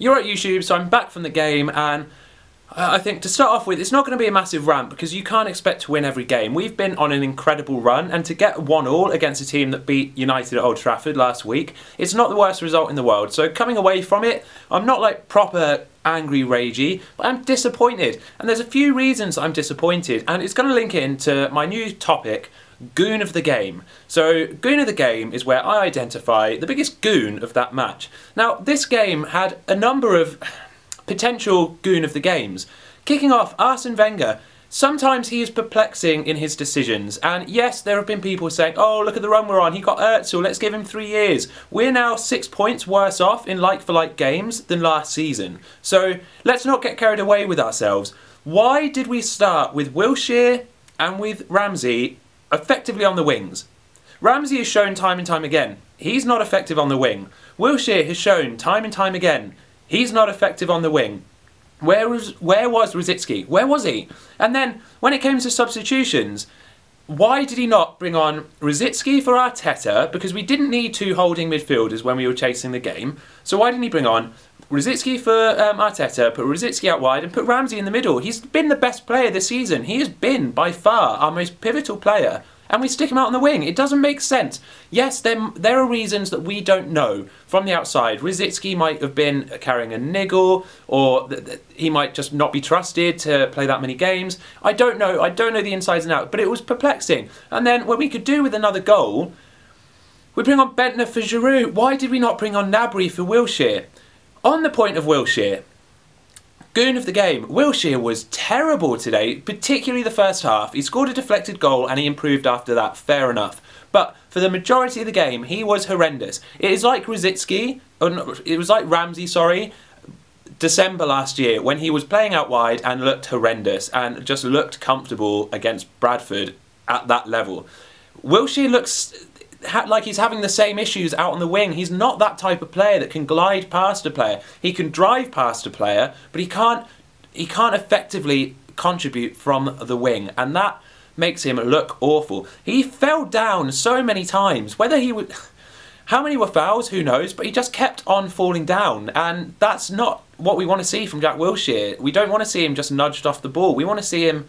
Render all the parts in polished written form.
You're at YouTube, so I'm back from the game, and I think to start off with, it's not going to be a massive rant because you can't expect to win every game. We've been on an incredible run, and to get 1-1 against a team that beat United at Old Trafford last week, it's not the worst result in the world. So coming away from it, I'm not like proper angry ragey, but I'm disappointed. And there's a few reasons I'm disappointed, and it's going to link into my new topic, Goon of the Game. So, Goon of the Game is where I identify the biggest goon of that match. Now, this game had a number of potential Goon of the Games. Kicking off, Arsene Wenger. Sometimes he is perplexing in his decisions, and yes, there have been people saying, oh, look at the run we're on, he got Özil, let's give him 3 years. We're now 6 points worse off in like-for-like games than last season. So, let's not get carried away with ourselves. Why did we start with Wilshere and with Ramsey effectively on the wings? Ramsey has shown time and time again, he's not effective on the wing. Wilshere has shown time and time again, he's not effective on the wing. Where was Rosicky? Where was he? And then, when it came to substitutions, why did he not bring on Rosicky for Arteta? Because we didn't need 2 holding midfielders when we were chasing the game. So why didn't he bring on Rosicky for Arteta, put Rosicky out wide and put Ramsey in the middle? He's been the best player this season. He has been, by far, our most pivotal player. And we stick him out on the wing. It doesn't make sense. Yes, there are reasons that we don't know from the outside. Rosicky might have been carrying a niggle, or he might just not be trusted to play that many games. I don't know. I don't know the insides and outs, but it was perplexing. And then when we could do with another goal, we bring on Bentner for Giroud. Why did we not bring on Gnabry for Wilshere? On the point of Wilshere, Goon of the Game. Wilshere was terrible today, particularly the first half. He scored a deflected goal and he improved after that, fair enough. But for the majority of the game, he was horrendous. It is like Rosicky, it was like Ramsey, sorry, December last year when he was playing out wide and looked horrendous and just looked comfortable against Bradford at that level. Wilshere looks like he's having the same issues out on the wing. He's not that type of player that can glide past a player. He can drive past a player, but he can't effectively contribute from the wing, and that makes him look awful. He fell down so many times. Whether he would, how many were fouls, who knows, but he just kept on falling down, and that's not what we want to see from Jack Wilshere. We don't want to see him just nudged off the ball. We want to see him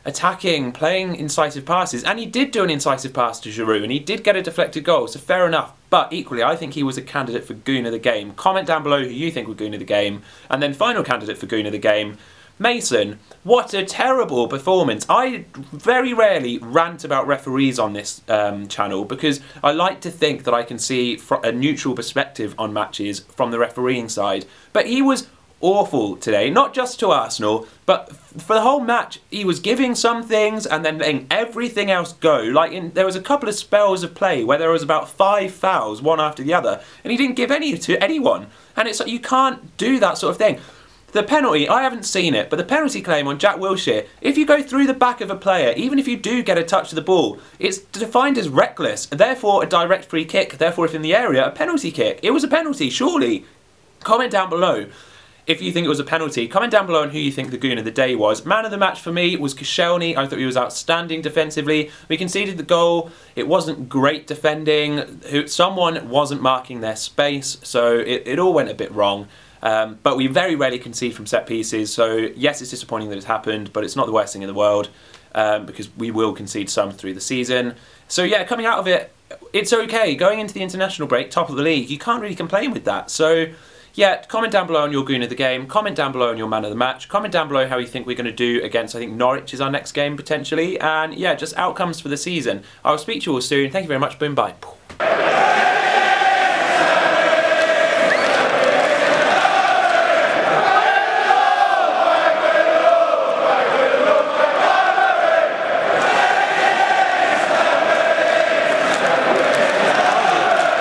attacking, playing incisive passes, and he did do an incisive pass to Giroud, and he did get a deflected goal, so fair enough. But equally, I think he was a candidate for Goon of the Game. Comment down below who you think were Goon of the Game. And then final candidate for Goon of the Game, Mason. What a terrible performance. I very rarely rant about referees on this channel because I like to think that I can see a neutral perspective on matches from the refereeing side. But he was awful today, not just to Arsenal, but for the whole match. He was giving some things and then letting everything else go. Like there was a couple of spells of play where there was about 5 fouls, one after the other, and he didn't give any to anyone. And it's like, you can't do that sort of thing. The penalty, I haven't seen it, but the penalty claim on Jack Wilshere, if you go through the back of a player, even if you do get a touch of the ball, it's defined as reckless, therefore a direct free kick, therefore if in the area, a penalty kick. It was a penalty, surely. Comment down below if you think it was a penalty. Comment down below on who you think the Goon of the Day was. Man of the match for me was Koscielny. I thought he was outstanding defensively. We conceded the goal. It wasn't great defending. Someone wasn't marking their space, so it all went a bit wrong. But we very rarely concede from set pieces, so yes, it's disappointing that it's happened, but it's not the worst thing in the world, because we will concede some through the season. So yeah, coming out of it, it's okay. Going into the international break, top of the league, you can't really complain with that. So yeah, comment down below on your Goon of the Game, comment down below on your Man of the Match, comment down below how you think we're going to do against, I think Norwich is our next game potentially, and yeah, just outcomes for the season. I will speak to you all soon. Thank you very much, boom, bye.